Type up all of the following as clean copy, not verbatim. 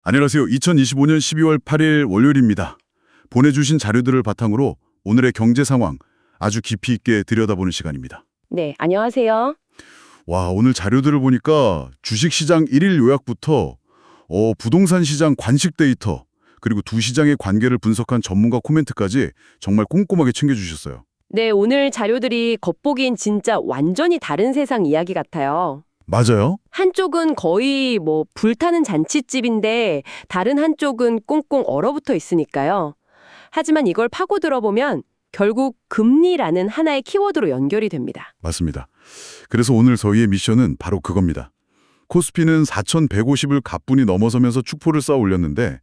안녕하세요. 2025년 12월 8일 월요일입니다. 보내주신 자료들을 바탕으로 오늘의 경제 상황 아주 깊이 있게 들여다보는 시간입니다. 네, 안녕하세요. 와, 오늘 자료들을 보니까 주식시장 1일 요약부터 부동산 시장 관식 데이터 그리고 두 시장의 관계를 분석한 전문가 코멘트까지 정말 꼼꼼하게 챙겨주셨어요. 네, 오늘 자료들이 겉보기엔 진짜 완전히 다른 세상 이야기 같아요. 맞아요? 한쪽은 거의 불타는 잔칫집인데 다른 한쪽은 꽁꽁 얼어붙어 있으니까요. 하지만 이걸 파고 들어보면 결국 금리라는 하나의 키워드로 연결이 됩니다. 맞습니다. 그래서 오늘 저희의 미션은 바로 그겁니다. 코스피는 4,150을 가뿐히 넘어서면서 축포를 쌓아 올렸는데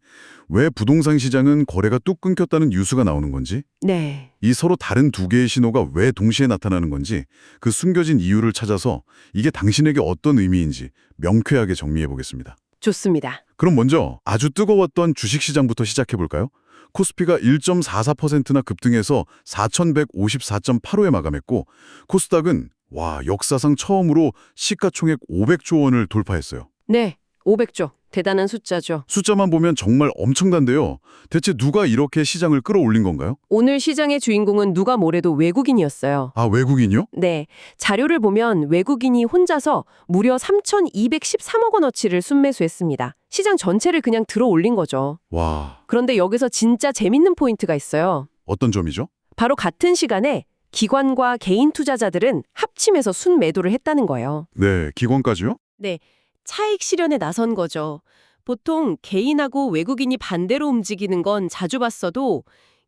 왜 부동산 시장은 거래가 뚝 끊겼다는 뉴스가 나오는 건지, 네, 이 서로 다른 두 개의 신호가 왜 동시에 나타나는 건지 그 숨겨진 이유를 찾아서 이게 당신에게 어떤 의미인지 명쾌하게 정리해 보겠습니다. 좋습니다. 그럼 먼저 아주 뜨거웠던 주식시장부터 시작해 볼까요? 코스피가 1.44%나 급등해서 4,154.85에 마감했고 코스닥은 역사상 처음으로 시가총액 500조 원을 돌파했어요. 네, 500조. 대단한 숫자죠. 숫자만 보면 정말 엄청난데요. 대체 누가 이렇게 시장을 끌어올린 건가요? 오늘 시장의 주인공은 누가 뭐래도 외국인이었어요. 아, 외국인이요? 네, 자료를 보면 외국인이 혼자서 무려 3,213억 원어치를 순매수했습니다. 시장 전체를 그냥 들어 올린 거죠. 와, 그런데 여기서 진짜 재밌는 포인트가 있어요. 어떤 점이죠? 바로 같은 시간에 기관과 개인 투자자들은 합심해서 순매도를 했다는 거예요. 네, 기관까지요? 네, 차익 실현에 나선 거죠. 보통 개인하고 외국인이 반대로 움직이는 건 자주 봤어도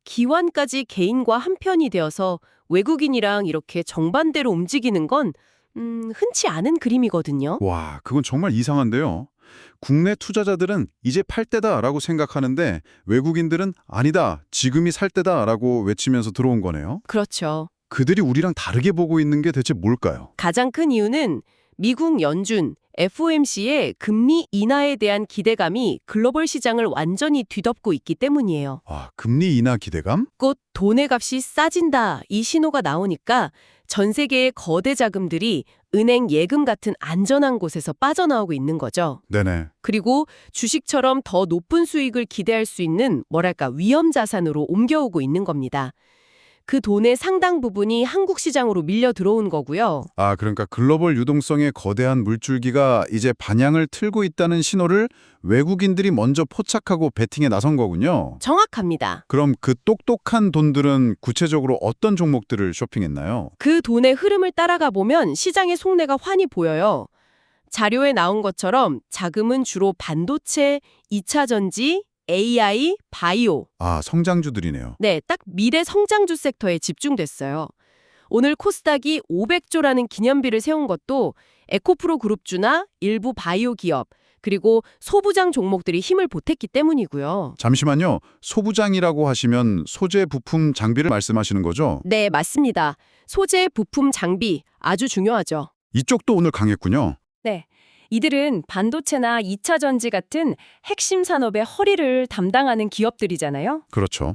기관까지 개인과 한편이 되어서 외국인이랑 이렇게 정반대로 움직이는 건 흔치 않은 그림이거든요. 와, 그건 정말 이상한데요. 국내 투자자들은 이제 팔 때다라고 생각하는데 외국인들은 아니다, 지금이 살 때다라고 외치면서 들어온 거네요. 그렇죠. 그들이 우리랑 다르게 보고 있는 게 대체 뭘까요? 가장 큰 이유는 미국 연준, FOMC의 금리 인하에 대한 기대감이 글로벌 시장을 완전히 뒤덮고 있기 때문이에요. 와, 금리 인하 기대감? 곧 돈의 값이 싸진다 이 신호가 나오니까 전 세계의 거대 자금들이 은행 예금 같은 안전한 곳에서 빠져나오고 있는 거죠. 네네. 그리고 주식처럼 더 높은 수익을 기대할 수 있는 위험 자산으로 옮겨오고 있는 겁니다. 그 돈의 상당 부분이 한국 시장으로 밀려 들어온 거고요. 아, 그러니까 글로벌 유동성의 거대한 물줄기가 이제 반향을 틀고 있다는 신호를 외국인들이 먼저 포착하고 베팅에 나선 거군요. 정확합니다. 그럼 그 똑똑한 돈들은 구체적으로 어떤 종목들을 쇼핑했나요? 그 돈의 흐름을 따라가 보면 시장의 속내가 환히 보여요. 자료에 나온 것처럼 자금은 주로 반도체, 2차 전지, AI, 바이오. 아, 성장주들이네요. 네, 딱 미래 성장주 섹터에 집중됐어요. 오늘 코스닥이 500조라는 기념비를 세운 것도 에코프로 그룹주나 일부 바이오 기업, 그리고 소부장 종목들이 힘을 보탰기 때문이고요. 잠시만요. 소부장이라고 하시면 소재, 부품, 장비를 말씀하시는 거죠? 네, 맞습니다. 소재, 부품, 장비 아주 중요하죠. 이쪽도 오늘 강했군요. 네. 이들은 반도체나 2차 전지 같은 핵심 산업의 허리를 담당하는 기업들이잖아요. 그렇죠.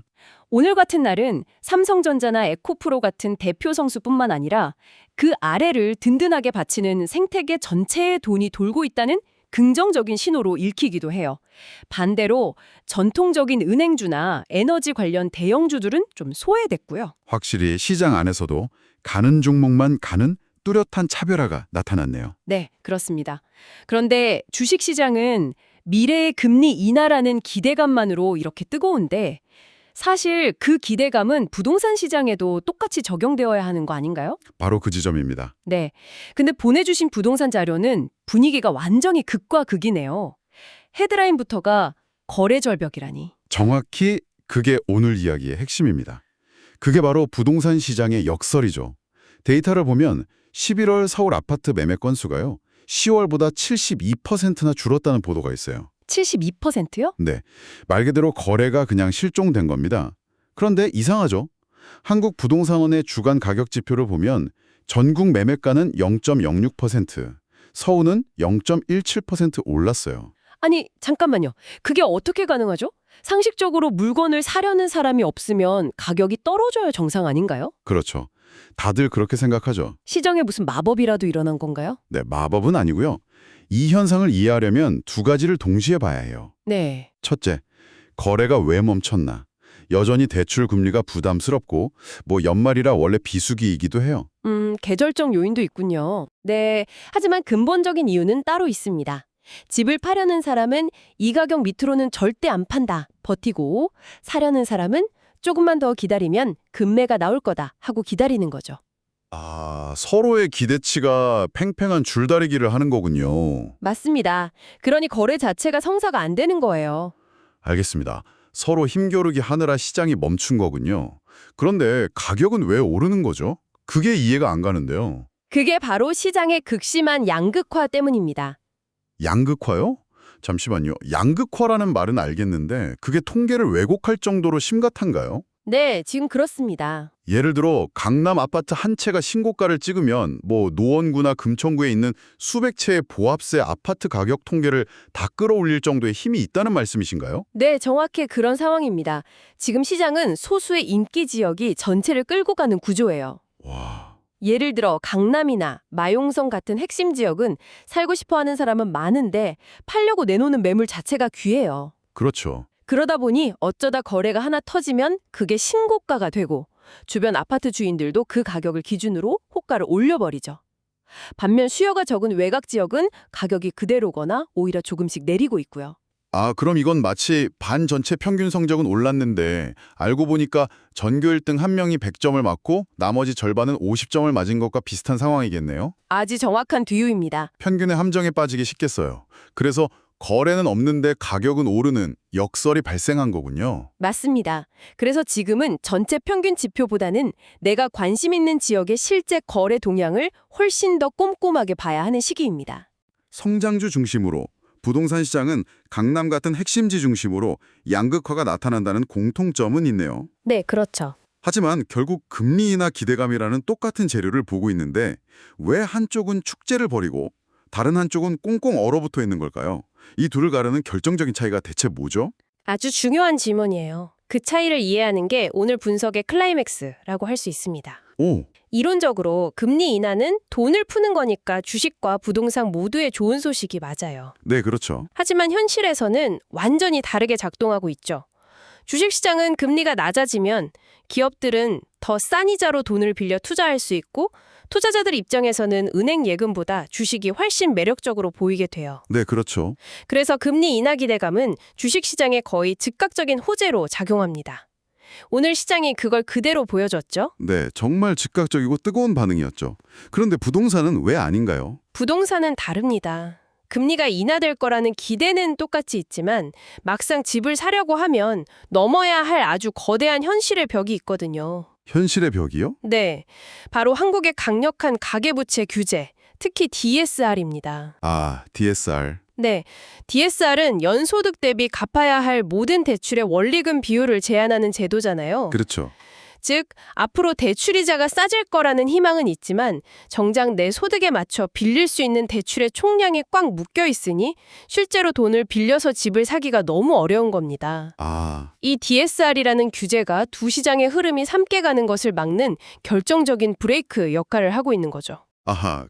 오늘 같은 날은 삼성전자나 에코프로 같은 대표 성수뿐만 아니라 그 아래를 든든하게 받치는 생태계 전체의 돈이 돌고 있다는 긍정적인 신호로 읽히기도 해요. 반대로 전통적인 은행주나 에너지 관련 대형주들은 좀 소외됐고요. 확실히 시장 안에서도 가는 종목만 가는 뚜렷한 차별화가 나타났네요. 네, 그렇습니다. 그런데 주식시장은 미래의 금리 인하라는 기대감만으로 이렇게 뜨거운데 사실 그 기대감은 부동산 시장에도 똑같이 적용되어야 하는 거 아닌가요? 바로 그 지점입니다. 네. 근데 보내주신 부동산 자료는 분위기가 완전히 극과 극이네요. 헤드라인부터가 거래 절벽이라니. 정확히 그게 오늘 이야기의 핵심입니다. 그게 바로 부동산 시장의 역설이죠. 데이터를 보면 11월 서울 아파트 매매 건수가요. 10월보다 72%나 줄었다는 보도가 있어요. 72%요? 네, 말 그대로 거래가 그냥 실종된 겁니다. 그런데 이상하죠? 한국 부동산원의 주간 가격 지표를 보면 전국 매매가는 0.06%, 서울은 0.17% 올랐어요. 아니, 잠깐만요. 그게 어떻게 가능하죠? 상식적으로 물건을 사려는 사람이 없으면 가격이 떨어져야 정상 아닌가요? 그렇죠. 다들 그렇게 생각하죠. 시장에 무슨 마법이라도 일어난 건가요? 네, 마법은 아니고요. 이 현상을 이해하려면 두 가지를 동시에 봐야 해요. 네. 첫째, 거래가 왜 멈췄나? 여전히 대출 금리가 부담스럽고 연말이라 원래 비수기이기도 해요. 계절적 요인도 있군요. 네. 하지만 근본적인 이유는 따로 있습니다. 집을 파려는 사람은 이 가격 밑으로는 절대 안 판다. 버티고 사려는 사람은 조금만 더 기다리면 금매가 나올 거다 하고 기다리는 거죠. 서로의 기대치가 팽팽한 줄다리기를 하는 거군요. 맞습니다. 그러니 거래 자체가 성사가 안 되는 거예요. 알겠습니다. 서로 힘겨루기 하느라 시장이 멈춘 거군요. 그런데 가격은 왜 오르는 거죠? 그게 이해가 안 가는데요. 그게 바로 시장의 극심한 양극화 때문입니다. 양극화요? 잠시만요. 양극화라는 말은 알겠는데 그게 통계를 왜곡할 정도로 심각한가요? 네, 지금 그렇습니다. 예를 들어 강남 아파트 한 채가 신고가를 찍으면 노원구나 금천구에 있는 수백 채의 보합세 아파트 가격 통계를 다 끌어올릴 정도의 힘이 있다는 말씀이신가요? 네, 정확히 그런 상황입니다. 지금 시장은 소수의 인기 지역이 전체를 끌고 가는 구조예요. 와, 예를 들어 강남이나 마용성 같은 핵심 지역은 살고 싶어 하는 사람은 많은데 팔려고 내놓는 매물 자체가 귀해요. 그렇죠. 그러다 보니 어쩌다 거래가 하나 터지면 그게 신고가가 되고 주변 아파트 주인들도 그 가격을 기준으로 호가를 올려버리죠. 반면 수요가 적은 외곽 지역은 가격이 그대로거나 오히려 조금씩 내리고 있고요. 그럼 이건 마치 반 전체 평균 성적은 올랐는데 알고 보니까 전교 1등 한 명이 100점을 맞고 나머지 절반은 50점을 맞은 것과 비슷한 상황이겠네요. 아주 정확한 비유입니다. 평균의 함정에 빠지기 쉽겠어요. 그래서 거래는 없는데 가격은 오르는 역설이 발생한 거군요. 맞습니다. 그래서 지금은 전체 평균 지표보다는 내가 관심 있는 지역의 실제 거래 동향을 훨씬 더 꼼꼼하게 봐야 하는 시기입니다. 성장주 중심으로 부동산 시장은 강남 같은 핵심지 중심으로 양극화가 나타난다는 공통점은 있네요. 네, 그렇죠. 하지만 결국 금리 인하 기대감이라는 똑같은 재료를 보고 있는데 왜 한쪽은 축제를 벌이고 다른 한쪽은 꽁꽁 얼어붙어 있는 걸까요? 이 둘을 가르는 결정적인 차이가 대체 뭐죠? 아주 중요한 질문이에요. 그 차이를 이해하는 게 오늘 분석의 클라이맥스라고 할 수 있습니다. 오, 이론적으로 금리 인하는 돈을 푸는 거니까 주식과 부동산 모두에 좋은 소식이 맞아요. 네, 그렇죠. 하지만 현실에서는 완전히 다르게 작동하고 있죠. 주식시장은 금리가 낮아지면 기업들은 더 싼 이자로 돈을 빌려 투자할 수 있고 투자자들 입장에서는 은행 예금보다 주식이 훨씬 매력적으로 보이게 돼요. 네, 그렇죠. 그래서 금리 인하 기대감은 주식시장에 거의 즉각적인 호재로 작용합니다. 오늘 시장이 그걸 그대로 보여줬죠. 네, 정말 즉각적이고 뜨거운 반응이었죠. 그런데 부동산은 왜 아닌가요? 부동산은 다릅니다. 금리가 인하될 거라는 기대는 똑같이 있지만 막상 집을 사려고 하면 넘어야 할 아주 거대한 현실의 벽이 있거든요. 현실의 벽이요? 네, 바로 한국의 강력한 가계부채 규제, 특히 DSR입니다. DSR. 네, DSR은 연소득 대비 갚아야 할 모든 대출의 원리금 비율을 제한하는 제도잖아요. 그렇죠. 즉, 앞으로 대출이자가 싸질 거라는 희망은 있지만 정작 내 소득에 맞춰 빌릴 수 있는 대출의 총량이 꽉 묶여 있으니 실제로 돈을 빌려서 집을 사기가 너무 어려운 겁니다. 이 DSR이라는 규제가 두 시장의 흐름이 함께 가는 것을 막는 결정적인 브레이크 역할을 하고 있는 거죠.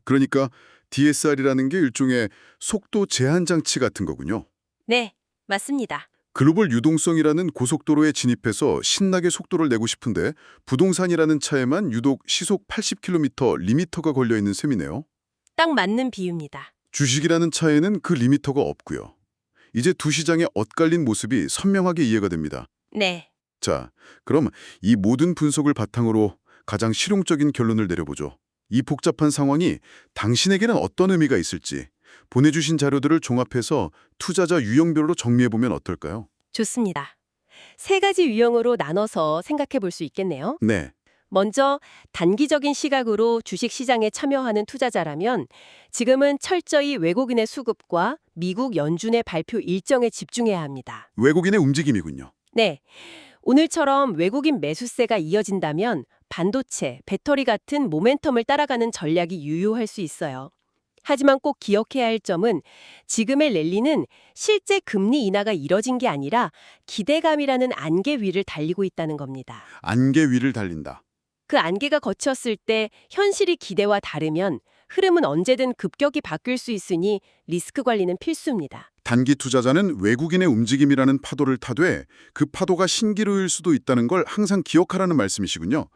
그러니까 DSR이라는 게 일종의 속도 제한 장치 같은 거군요. 네, 맞습니다. 글로벌 유동성이라는 고속도로에 진입해서 신나게 속도를 내고 싶은데 부동산이라는 차에만 유독 시속 80km 리미터가 걸려있는 셈이네요. 딱 맞는 비유입니다. 주식이라는 차에는 그 리미터가 없고요. 이제 두 시장의 엇갈린 모습이 선명하게 이해가 됩니다. 네. 자, 그럼 이 모든 분석을 바탕으로 가장 실용적인 결론을 내려보죠. 이 복잡한 상황이 당신에게는 어떤 의미가 있을지 보내주신 자료들을 종합해서 투자자 유형별로 정리해보면 어떨까요? 좋습니다. 세 가지 유형으로 나눠서 생각해 볼 수 있겠네요. 네, 먼저 단기적인 시각으로 주식시장에 참여하는 투자자라면 지금은 철저히 외국인의 수급과 미국 연준의 발표 일정에 집중해야 합니다. 외국인의 움직임이군요. 네. 오늘처럼 외국인 매수세가 이어진다면 반도체, 배터리 같은 모멘텀을 따라가는 전략이 유효할 수 있어요. 하지만 꼭 기억해야 할 점은 지금의 랠리는 실제 금리 인하가 이뤄진 게 아니라 기대감이라는 안개 위를 달리고 있다는 겁니다. 안개 위를 달린다. 그 안개가 걷혔을 때 현실이 기대와 다르면 흐름은 언제든 급격히 바뀔 수 있으니 리스크 관리는 필수입니다. 단기 투자자는 외국인의 움직임이라는 파도를 타되 그 파도가 신기루일 수도 있다는 걸 항상 기억하라는 말씀이시군요.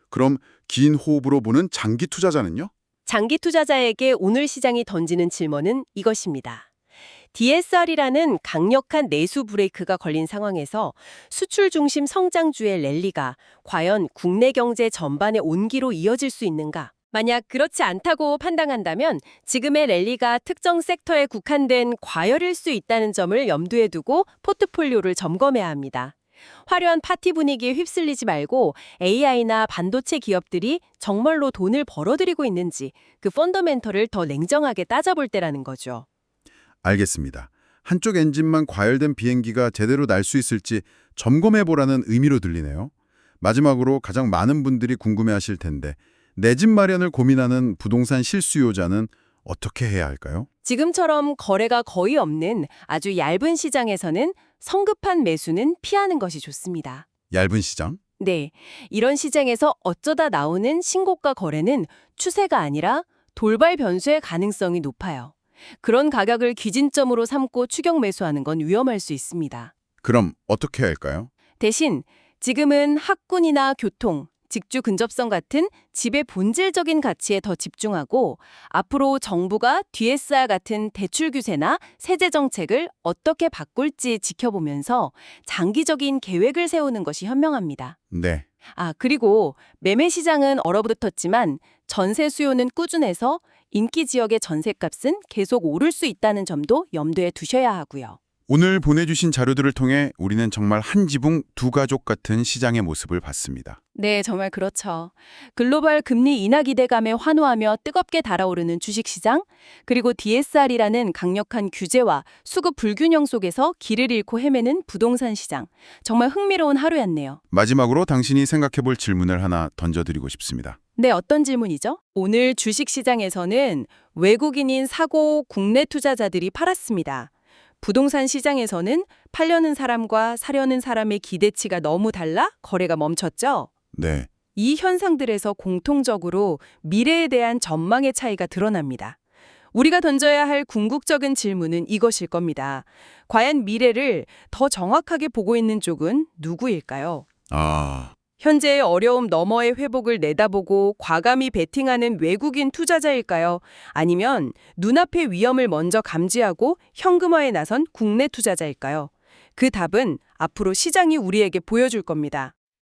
그럼 긴 호흡으로 보는 장기 투자자는요? 장기 투자자에게 오늘 시장이 던지는 질문은 이것입니다. DSR이라는 강력한 내수 브레이크가 걸린 상황에서 수출 중심 성장주의 랠리가 과연 국내 경제 전반의 온기로 이어질 수 있는가? 만약 그렇지 않다고 판단한다면 지금의 랠리가 특정 섹터에 국한된 과열일 수 있다는 점을 염두에 두고 포트폴리오를 점검해야 합니다. 화려한 파티 분위기에 휩쓸리지 말고 AI나 반도체 기업들이 정말로 돈을 벌어들이고 있는지 그 펀더멘털을 더 냉정하게 따져볼 때라는 거죠. 알겠습니다. 한쪽 엔진만 과열된 비행기가 제대로 날 수 있을지 점검해보라는 의미로 들리네요. 마지막으로 가장 많은 분들이 궁금해하실 텐데 내 집 마련을 고민하는 부동산 실수요자는 어떻게 해야 할까요? 지금처럼 거래가 거의 없는 아주 얇은 시장에서는 성급한 매수는 피하는 것이 좋습니다. 얇은 시장? 네, 이런 시장에서 어쩌다 나오는 신고가 거래는 추세가 아니라 돌발 변수의 가능성이 높아요. 그런 가격을 기준점으로 삼고 추격 매수하는 건 위험할 수 있습니다. 그럼 어떻게 해야 할까요? 대신 지금은 학군이나 교통, 직주 근접성 같은 집의 본질적인 가치에 더 집중하고 앞으로 정부가 DSR 같은 대출 규제나 세제 정책을 어떻게 바꿀지 지켜보면서 장기적인 계획을 세우는 것이 현명합니다. 네. 그리고 매매 시장은 얼어붙었지만 전세 수요는 꾸준해서 인기 지역의 전세값은 계속 오를 수 있다는 점도 염두에 두셔야 하고요. 오늘 보내주신 자료들을 통해 우리는 정말 한 지붕 두 가족 같은 시장의 모습을 봤습니다. 네, 정말 그렇죠. 글로벌 금리 인하 기대감에 환호하며 뜨겁게 달아오르는 주식시장, 그리고 DSR이라는 강력한 규제와 수급 불균형 속에서 길을 잃고 헤매는 부동산 시장. 정말 흥미로운 하루였네요. 마지막으로 당신이 생각해볼 질문을 하나 던져드리고 싶습니다. 네, 어떤 질문이죠? 오늘 주식시장에서는 외국인인 사고 국내 투자자들이 팔았습니다. 부동산 시장에서는 팔려는 사람과 사려는 사람의 기대치가 너무 달라 거래가 멈췄죠? 네. 이 현상들에서 공통적으로 미래에 대한 전망의 차이가 드러납니다. 우리가 던져야 할 궁극적인 질문은 이것일 겁니다. 과연 미래를 더 정확하게 보고 있는 쪽은 누구일까요? 현재의 어려움 너머의 회복을 내다보고 과감히 베팅하는 외국인 투자자일까요? 아니면 눈앞의 위험을 먼저 감지하고 현금화에 나선 국내 투자자일까요? 그 답은 앞으로 시장이 우리에게 보여줄 겁니다.